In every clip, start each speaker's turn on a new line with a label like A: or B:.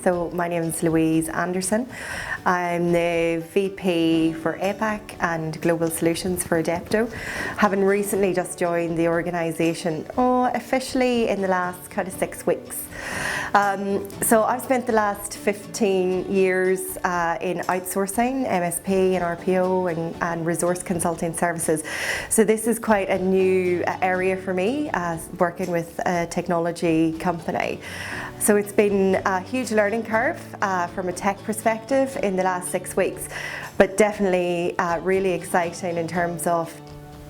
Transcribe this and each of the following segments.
A: So my name is Louise Anderson. I'm the VP for APAC and Global Solutions for Adepto, having recently just joined the organisation officially in the last kind of 6 weeks. So I've spent the last 15 years in outsourcing, MSP and RPO and resource consulting services. So this is quite a new area for me, working with a technology company. So it's been a huge learning curve from a tech perspective in the last 6 weeks, but definitely really exciting in terms of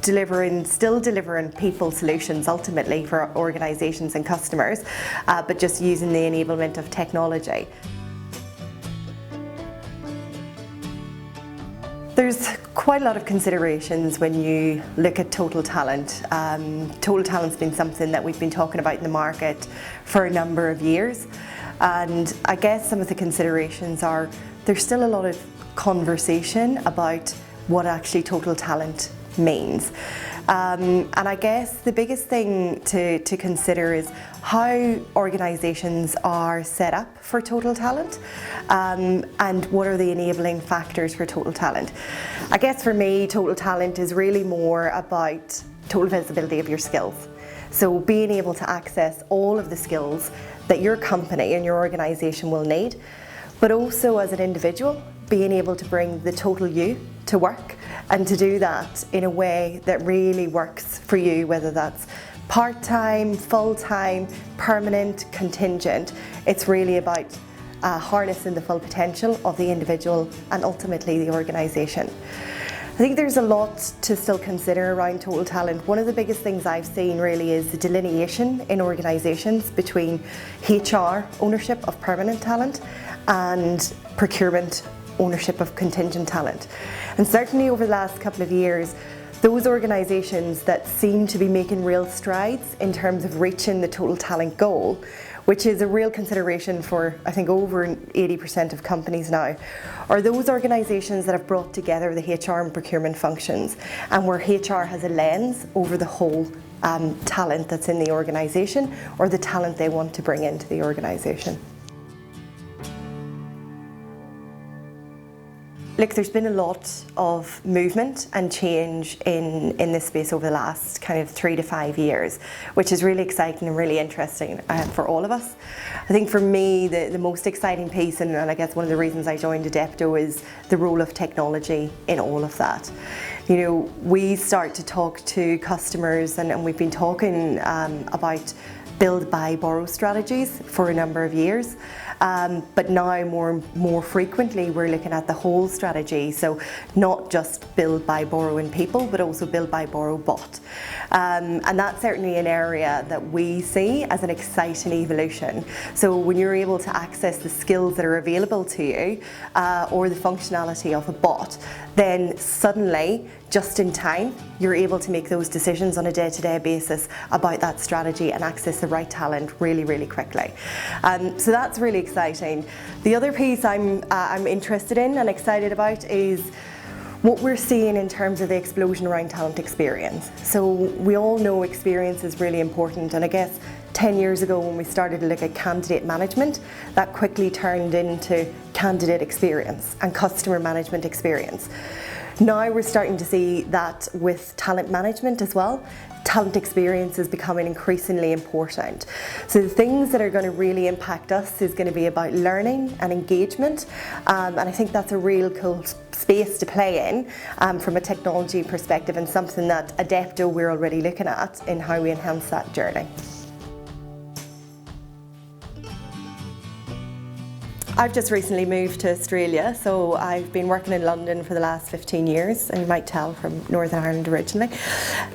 A: still delivering people solutions ultimately for organisations and customers, but just using the enablement of technology. There's quite a lot of considerations when you look at total talent. Total talent's been something that we've been talking about in the market for a number of years, and I guess some of the considerations are there's still a lot of conversation about what actually total talent means. And I guess the biggest thing to consider is how organisations are set up for total talent, and what are the enabling factors for total talent. I guess for me, total talent is really more about total visibility of your skills. So being able to access all of the skills that your company and your organisation will need, but also as an individual, being able to bring the total you to work, and to do that in a way that really works for you, whether that's part-time, full-time, permanent, contingent. It's really about harnessing the full potential of the individual and ultimately the organisation. I think there's a lot to still consider around total talent. One of the biggest things I've seen really is the delineation in organisations between HR ownership of permanent talent and procurement ownership of contingent talent. And certainly over the last couple of years, those organisations that seem to be making real strides in terms of reaching the total talent goal, which is a real consideration for, I think, over 80% of companies now, are those organisations that have brought together the HR and procurement functions, and where HR has a lens over the whole talent that's in the organisation, or the talent they want to bring into the organisation. Look, there's been a lot of movement and change in this space over the last kind of 3 to 5 years, which is really exciting and really interesting for all of us. I think for me, the most exciting piece, and I guess one of the reasons I joined Adepto, is the role of technology in all of that. You know, we start to talk to customers, and we've been talking about build, buy, borrow strategies for a number of years. But now more frequently we're looking at the whole strategy, so not just build, buy, borrow in people, but also build, buy, borrow, bot. And that's certainly an area that we see as an exciting evolution. So when you're able to access the skills that are available to you, or the functionality of a bot, then suddenly, just in time, you're able to make those decisions on a day-to-day basis about that strategy and access the right talent really, really quickly. So that's really exciting. The other piece I'm interested in and excited about is what we're seeing in terms of the explosion around talent experience. So we all know experience is really important, and I guess 10 years ago when we started to look at candidate management, that quickly turned into candidate experience and customer management experience. Now we're starting to see that with talent management as well. Talent experience is becoming increasingly important. So the things that are going to really impact us is going to be about learning and engagement, and I think that's a real cool space to play in from a technology perspective, and something that Adepto we're already looking at in how we enhance that journey. I've just recently moved to Australia, so I've been working in London for the last 15 years, and you might tell from Northern Ireland originally.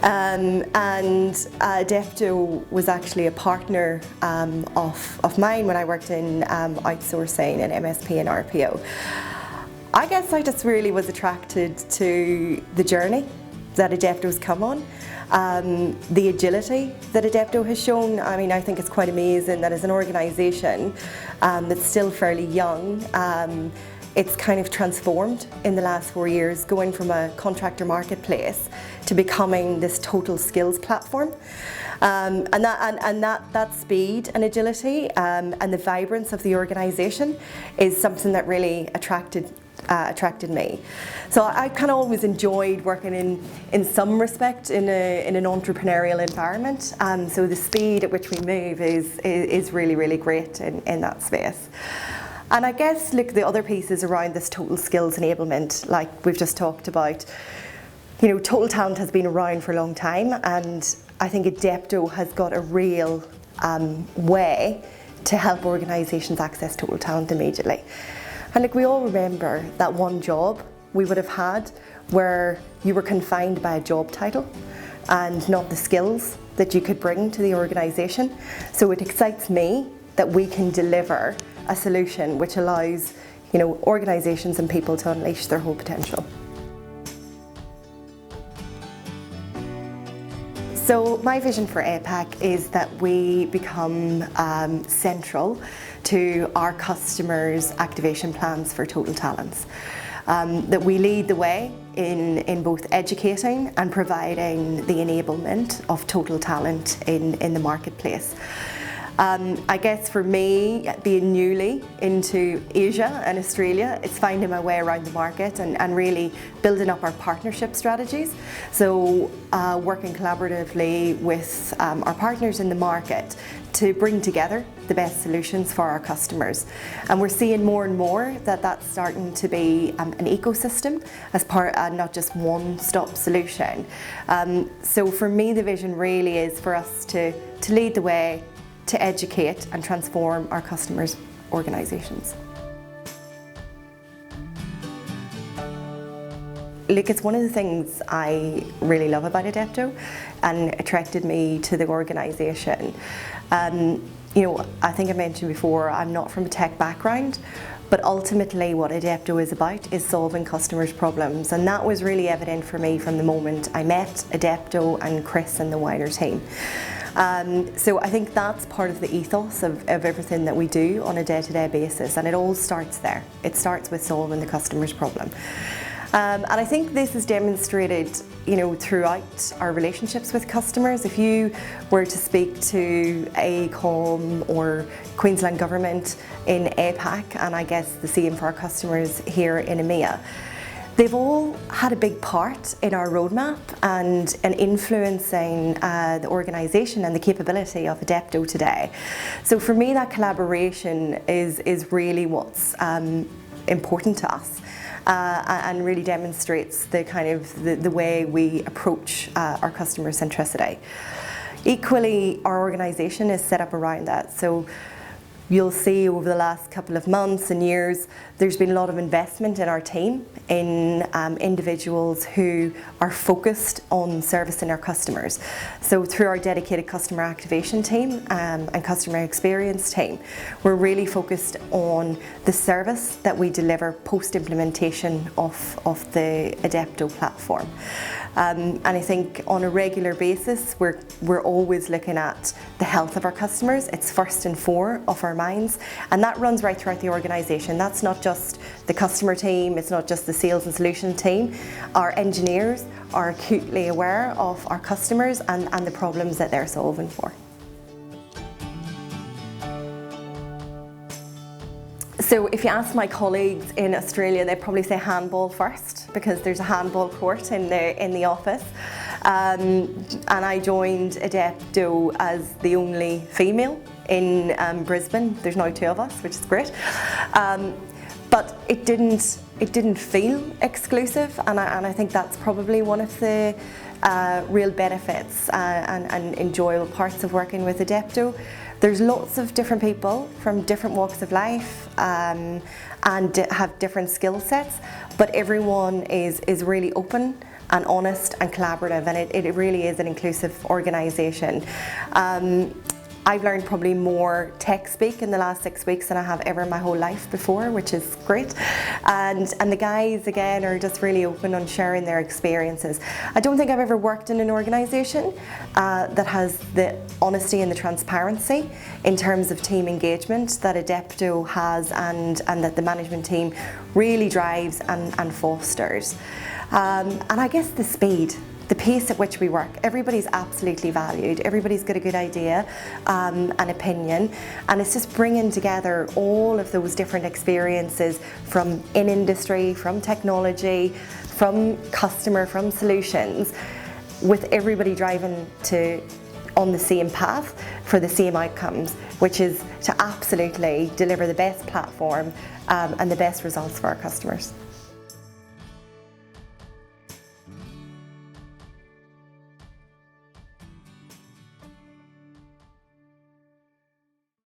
A: And Adepto was actually a partner of mine when I worked in outsourcing and MSP and RPO. I guess I just really was attracted to the journey that Adepto's come on. The agility that Adepto has shown. I mean, I think it's quite amazing that as an organisation that's still fairly young, it's kind of transformed in the last 4 years, going from a contractor marketplace to becoming this total skills platform. And that speed and agility and the vibrance of the organisation is something that really attracted me. So I kind of always enjoyed working in some respect in an entrepreneurial environment. So the speed at which we move is really, really great in that space. And I guess, look, the other pieces around this total skills enablement, like we've just talked about, you know, total talent has been around for a long time, and I think Adepto has got a real way to help organisations access total talent immediately. And look, we all remember that one job we would have had where you were confined by a job title and not the skills that you could bring to the organisation. So it excites me that we can deliver a solution which allows, you know, organisations and people to unleash their whole potential. So my vision for APAC is that we become central to our customers' activation plans for total talents. That we lead the way in both educating and providing the enablement of total talent in the marketplace. I guess for me, being newly into Asia and Australia, it's finding my way around the market and really building up our partnership strategies. So working collaboratively with our partners in the market to bring together the best solutions for our customers. And we're seeing more and more that that's starting to be an ecosystem as part, not just one-stop solution. So for me, the vision really is for us to lead the way, to educate and transform our customers' organisations. Look, it's one of the things I really love about Adepto and attracted me to the organisation. You know, I think I mentioned before, I'm not from a tech background, but ultimately what Adepto is about is solving customers' problems, and that was really evident for me from the moment I met Adepto and Chris and the wider team. So I think that's part of the ethos of everything that we do on a day-to-day basis, and it all starts there. It starts with solving the customer's problem. And I think this is demonstrated, you know, throughout our relationships with customers. If you were to speak to AECOM or Queensland Government in APAC, and I guess the same for our customers here in EMEA, they've all had a big part in our roadmap and influencing the organisation and the capability of Adepto today. So for me, that collaboration is really what's important to us. And really demonstrates the kind of the way we approach our customer centricity. Equally, our organisation is set up around that. So you'll see over the last couple of months and years, there's been a lot of investment in our team, in individuals who are focused on servicing our customers. So through our dedicated customer activation team and customer experience team, we're really focused on the service that we deliver post-implementation of the Adepto platform. And I think on a regular basis, we're always looking at the health of our customers. It's first and fore of our minds, and that runs right throughout the organisation. That's not just the customer team, it's not just the sales and solution team. Our engineers are acutely aware of our customers and the problems that they're solving for. So if you ask my colleagues in Australia, they'd probably say handball first, because there's a handball court in the office. And I joined Adepto as the only female in Brisbane. There's now 2 of us, which is great. But it didn't feel exclusive, and I think that's probably one of the real benefits and enjoyable parts of working with Adepto. There's lots of different people from different walks of life and have different skill sets, but everyone is really open and honest and collaborative, and it really is an inclusive organisation. I've learned probably more tech speak in the last 6 weeks than I have ever in my whole life before, which is great. And the guys, again, are just really open on sharing their experiences. I don't think I've ever worked in an organisation that has the honesty and the transparency in terms of team engagement that Adepto has, and that the management team really drives and fosters. And I guess the speed. The pace at which we work, everybody's absolutely valued, everybody's got a good idea, an opinion, and it's just bringing together all of those different experiences from in industry, from technology, from customer, from solutions, with everybody driving on the same path for the same outcomes, which is to absolutely deliver the best platform and the best results for our customers.